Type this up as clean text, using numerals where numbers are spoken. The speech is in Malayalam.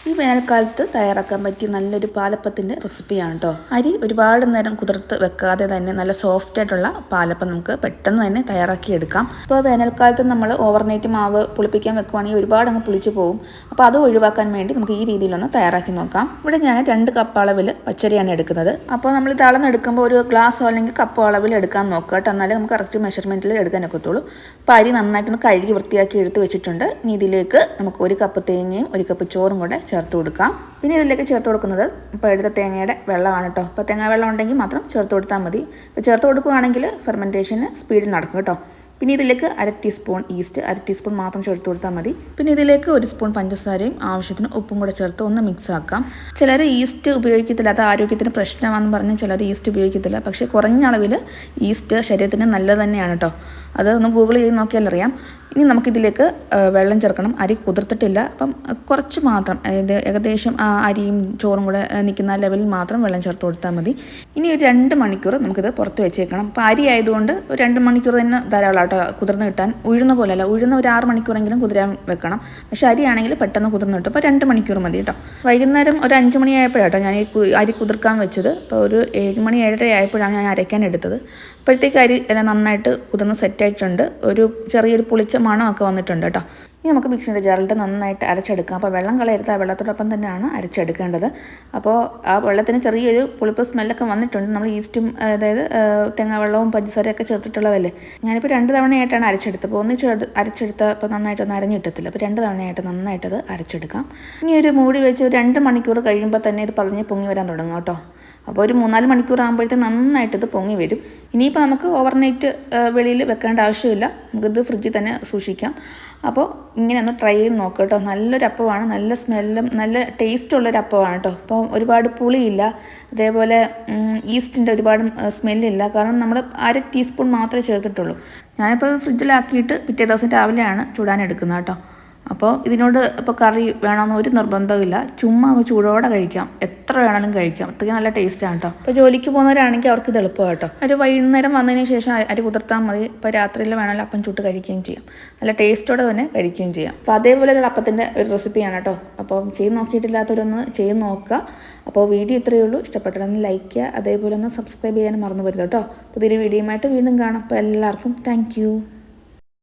ഈ വേനൽക്കാലത്ത് തയ്യാറാക്കാൻ പറ്റിയ നല്ലൊരു പാലപ്പത്തിൻ്റെ റെസിപ്പിയാണ് കേട്ടോ. അരി ഒരുപാട് നേരം കുതിർത്ത് വെക്കാതെ തന്നെ നല്ല സോഫ്റ്റ് ആയിട്ടുള്ള പാലപ്പം നമുക്ക് പെട്ടെന്ന് തന്നെ തയ്യാറാക്കി എടുക്കാം. ഇപ്പോൾ വേനൽക്കാലത്ത് നമ്മൾ ഓവർനൈറ്റ് മാവ് പുളിപ്പിക്കാൻ വെക്കുവാണെങ്കിൽ ഒരുപാട് അങ്ങ് പുളിച്ച് പോകും. അപ്പോൾ അത് ഒഴിവാക്കാൻ വേണ്ടി നമുക്ക് ഈ രീതിയിലൊന്ന് തയ്യാറാക്കി നോക്കാം. ഇവിടെ ഞാൻ 2 കപ്പ് അളവിൽ പച്ചരിയാണ് എടുക്കുന്നത്. അപ്പോൾ നമ്മൾ ഇത് അളന്നെടുക്കുമ്പോൾ ഒരു ഗ്ലാസ് അല്ലെങ്കിൽ കപ്പ് അളവിൽ എടുക്കാൻ നോക്കുക കേട്ടോ. എന്നാലേ നമുക്ക് കറക്റ്റ് മെഷർമെൻറ്റിൽ എടുക്കാൻ ഒക്കത്തുള്ളൂ. അപ്പോൾ അരി നന്നായിട്ടൊന്ന് കഴുകി വൃത്തിയാക്കി എടുത്ത് വെച്ചിട്ടുണ്ട്. ഇനി ഇതിലേക്ക് നമുക്ക് 1 കപ്പ് തേങ്ങയും 1 കപ്പ് ചോറും കൂടെ ചേർത്ത് കൊടുക്കാം. പിന്നെ ഇതിലേക്ക് ചേർത്ത് കൊടുക്കുന്നത് ഇപ്പോൾ എടുത്ത തേങ്ങയുടെ വെള്ളമാണ് കേട്ടോ. അപ്പോൾ തേങ്ങ വെള്ളം ഉണ്ടെങ്കിൽ മാത്രം ചേർത്ത് കൊടുത്താൽ മതി. ഇപ്പോൾ ചേർത്ത് കൊടുക്കുകയാണെങ്കിൽ ഫെർമെൻറ്റേഷന് സ്പീഡിൽ നടക്കും കേട്ടോ. പിന്നെ ഇതിലേക്ക് 1/2 ടീസ്പൂൺ ഈസ്റ്റ്, 1/2 ടീസ്പൂൺ മാത്രം ചേർത്ത് കൊടുത്താൽ മതി. പിന്നെ ഇതിലേക്ക് 1 സ്പൂൺ പഞ്ചസാരയും ആവശ്യത്തിന് ഉപ്പും കൂടെ ചേർത്ത് ഒന്ന് മിക്സ് ആക്കാം. ചിലർ ഈസ്റ്റ് ഉപയോഗിക്കത്തില്ല, അത് ആരോഗ്യത്തിന് പ്രശ്നമാണെന്ന് പറഞ്ഞ് ചിലർ ഈസ്റ്റ് ഉപയോഗിക്കത്തില്ല. പക്ഷേ കുറഞ്ഞ അളവിൽ ഈസ്റ്റ് ശരീരത്തിന് നല്ലത് തന്നെയാണ് കേട്ടോ. അത് ഒന്ന് ഗൂഗിൾ ചെയ്ത് നോക്കിയാൽ അറിയാം. ഇനി നമുക്കിതിലേക്ക് വെള്ളം ചേർക്കണം. അരി കുതിർത്തിട്ടില്ല, അപ്പം കുറച്ച് മാത്രം, അതായത് ഏകദേശം അരിയും ചോറും കൂടെ നിൽക്കുന്ന ലെവലിൽ മാത്രം വെള്ളം ചേർത്ത് കൊടുത്താൽ മതി. ഇനി ഒരു 2 മണിക്കൂർ നമുക്കിത് പുറത്ത് വെച്ചേക്കണം. അപ്പോൾ അരി ആയതുകൊണ്ട് ഒരു 2 മണിക്കൂർ തന്നെ ധാരാളം കേട്ടോ കുതിർന്ന് കിട്ടാൻ. ഉഴുന്ന പോലെയല്ല, ഉഴുന്ന ഒരു 6 മണിക്കൂറെങ്കിലും കുതിരാൻ വെക്കണം. പക്ഷേ അരിയാണെങ്കിൽ പെട്ടെന്ന് കുതിർന്ന് കിട്ടും. അപ്പോൾ 2 മണിക്കൂർ മതി കേട്ടോ. വൈകുന്നേരം ഒരു 5 മണിയായപ്പോഴാട്ടോ ഞാൻ ഈ അരി കുതിർക്കാൻ വെച്ചത്. അപ്പോൾ ഒരു 7 മണി 7:30 ആയപ്പോഴാണ് ഞാൻ അരയ്ക്കാൻ എടുത്തത്. അപ്പോഴത്തേക്ക് അരി എല്ലാം നന്നായിട്ട് കുതിർന്ന് സെറ്റായിട്ടുണ്ട്. ഒരു ചെറിയൊരു പുളിച്ച മണമൊക്കെ വന്നിട്ടുണ്ട് കേട്ടോ. ഇനി നമുക്ക് മിക്സിയുടെ ജാറിലിട്ട് നന്നായിട്ട് അരച്ചെടുക്കാം. അപ്പോൾ വെള്ളം കളയരുത്, ആ വെള്ളത്തോടൊപ്പം തന്നെയാണ് അരച്ചെടുക്കേണ്ടത്. അപ്പോൾ ആ വെള്ളത്തിന് ചെറിയൊരു പുളിപ്പ് സ്മെല്ലൊക്കെ വന്നിട്ടുണ്ട്. നമ്മൾ ഈസ്റ്റും അതായത് തേങ്ങാവെള്ളവും പഞ്ചസാരയൊക്കെ ചേർത്തിട്ടുള്ളതല്ലേ. ഞാനിപ്പോൾ 2 തവണയായിട്ടാണ് അരച്ചെടുത്തത്. അപ്പോൾ ഒന്ന് അരച്ചെടുത്താൽ അപ്പോൾ നന്നായിട്ടൊന്ന് അരഞ്ഞ് കിട്ടത്തില്ല. അപ്പോൾ 2 തവണയായിട്ട് നന്നായിട്ടത് അരച്ചെടുക്കാം. ഇനി ഒരു മൂടി വെച്ച് ഒരു 2 മണിക്കൂർ കഴിയുമ്പോൾ തന്നെ ഇത് പതിഞ്ഞ് പൊങ്ങി വരാൻ തുടങ്ങും കേട്ടോ. അപ്പോൾ ഒരു 3-4 മണിക്കൂർ ആകുമ്പോഴത്തേക്ക് നന്നായിട്ടിത് പൊങ്ങി വരും. ഇനിയിപ്പോൾ നമുക്ക് ഓവർനൈറ്റ് വെളിയിൽ വെക്കേണ്ട ആവശ്യമില്ല, നമുക്കിത് ഫ്രിഡ്ജിൽ തന്നെ സൂക്ഷിക്കാം. അപ്പോൾ ഇങ്ങനെ ഒന്ന് ട്രൈ ചെയ്ത് നോക്കുക കേട്ടോ. നല്ലൊരു അപ്പമാണ്, നല്ല സ്മെല്ലും നല്ല ടേസ്റ്റുള്ളൊരു അപ്പമാണ് കേട്ടോ. അപ്പോൾ ഒരുപാട് പുളിയില്ല, അതേപോലെ ഈസ്റ്റിൻ്റെ ഒരുപാട് സ്മെല്ലില്ല. കാരണം നമ്മൾ 1/2 ടീസ്പൂൺ മാത്രമേ ചേർത്തിട്ടുള്ളൂ. ഞാനിപ്പോൾ ഫ്രിഡ്ജിലാക്കിയിട്ട് പിറ്റേ ദിവസം രാവിലെയാണ് ചൂടാനെടുക്കുന്നത് കേട്ടോ. അപ്പോൾ ഇതിനോട് ഇപ്പോൾ കറി വേണമെന്ന് ഒരു നിർബന്ധമില്ല, ചുമ്മാ ചൂടോടെ കഴിക്കാം, എത്ര വേണമെങ്കിലും കഴിക്കാം. അത്രയ്ക്ക് നല്ല ടേസ്റ്റാണ് കേട്ടോ. ഇപ്പോൾ ജോലിക്ക് പോകുന്നവരാണെങ്കിൽ അവർക്ക് ഇത് എളുപ്പമാണ് കേട്ടോ. ഒരു വൈകുന്നേരം വന്നതിന് ശേഷം അരി കുതിർത്താൽ മതി. ഇപ്പോൾ രാത്രിയിൽ വേണമെങ്കിൽ അപ്പം ചുട്ട് കഴിക്കുകയും ചെയ്യാം, നല്ല ടേസ്റ്റോടെ തന്നെ കഴിക്കുകയും ചെയ്യാം. അപ്പോൾ അതേപോലെ ഒരു അപ്പത്തിൻ്റെ ഒരു റെസിപ്പിയാണ് കേട്ടോ. അപ്പോൾ ചെയ്ത് നോക്കിയിട്ടില്ലാത്തവരൊന്ന് ചെയ്ത് നോക്കുക. അപ്പോൾ വീഡിയോ ഇത്രയേ ഉള്ളൂ. ഇഷ്ടപ്പെട്ടതൊന്ന് ലൈക്ക് ചെയ്യുക, അതേപോലെ ഒന്ന് സബ്സ്ക്രൈബ് ചെയ്യാനും മറന്നു വരുത് കേട്ടോ. പുതിയൊരു വീഡിയോയുമായിട്ട് വീണ്ടും കാണാം. അപ്പോൾ എല്ലാവർക്കും താങ്ക്